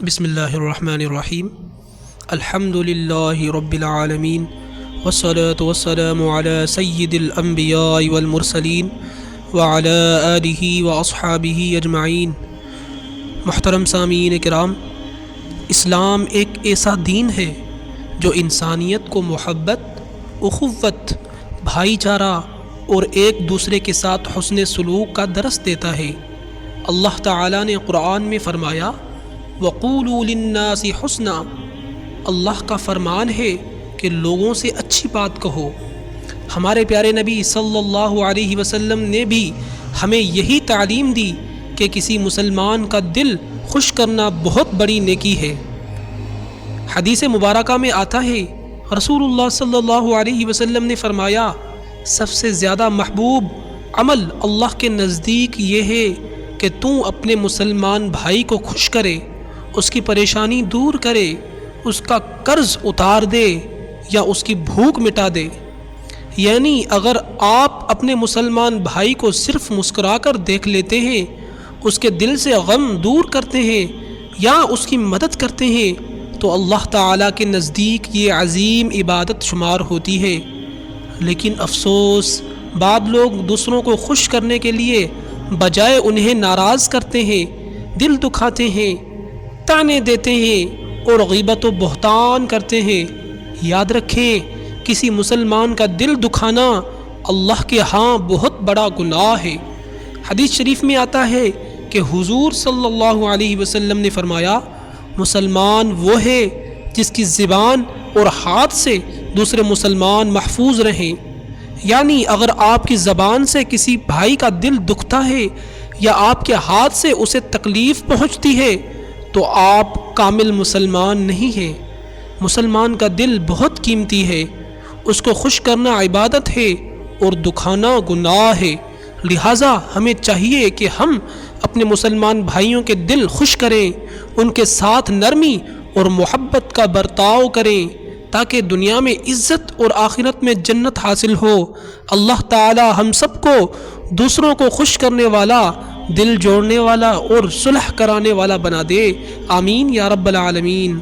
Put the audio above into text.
بسم اللہ الرحمن الرحیم الحمد للہ رب العالمین والصلاة والسلام علی سید الانبیاء والمرسلین وعلی آلہ واصحابہ اجمعین۔ محترم سامعین کرام، اسلام ایک ایسا دین ہے جو انسانیت کو محبت، اخوت، بھائی چارہ اور ایک دوسرے کے ساتھ حسن سلوک کا درس دیتا ہے۔ اللہ تعالیٰ نے قرآن میں فرمایا وَقُولُوا لِلنَّاسِ حُسْنًا، اللہ کا فرمان ہے کہ لوگوں سے اچھی بات کہو۔ ہمارے پیارے نبی صلی اللہ علیہ وسلم نے بھی ہمیں یہی تعلیم دی کہ کسی مسلمان کا دل خوش کرنا بہت بڑی نیکی ہے۔ حدیث مبارکہ میں آتا ہے رسول اللہ صلی اللہ علیہ وسلم نے فرمایا سب سے زیادہ محبوب عمل اللہ کے نزدیک یہ ہے کہ تو اپنے مسلمان بھائی کو خوش کرے، اس کی پریشانی دور کرے، اس کا قرض اتار دے یا اس کی بھوک مٹا دے۔ یعنی اگر آپ اپنے مسلمان بھائی کو صرف مسکرا کر دیکھ لیتے ہیں، اس کے دل سے غم دور کرتے ہیں یا اس کی مدد کرتے ہیں تو اللہ تعالیٰ کے نزدیک یہ عظیم عبادت شمار ہوتی ہے۔ لیکن افسوس، بعض لوگ دوسروں کو خوش کرنے کے لیے بجائے انہیں ناراض کرتے ہیں، دل دکھاتے ہیں، طعنے دیتے ہیں اور غیبت و بہتان کرتے ہیں۔ یاد رکھیں، کسی مسلمان کا دل دکھانا اللہ کے ہاں بہت بڑا گناہ ہے۔ حدیث شریف میں آتا ہے کہ حضور صلی اللہ علیہ وسلم نے فرمایا مسلمان وہ ہے جس کی زبان اور ہاتھ سے دوسرے مسلمان محفوظ رہیں۔ یعنی اگر آپ کی زبان سے کسی بھائی کا دل دکھتا ہے یا آپ کے ہاتھ سے اسے تکلیف پہنچتی ہے تو آپ کامل مسلمان نہیں ہیں۔ مسلمان کا دل بہت قیمتی ہے، اس کو خوش کرنا عبادت ہے اور دکھانا گناہ ہے۔ لہٰذا ہمیں چاہیے کہ ہم اپنے مسلمان بھائیوں کے دل خوش کریں، ان کے ساتھ نرمی اور محبت کا برتاؤ کریں تاکہ دنیا میں عزت اور آخرت میں جنت حاصل ہو۔ اللہ تعالی ہم سب کو دوسروں کو خوش کرنے والا، دل جوڑنے والا اور صلح کرانے والا بنا دے۔ آمین یا رب العالمین۔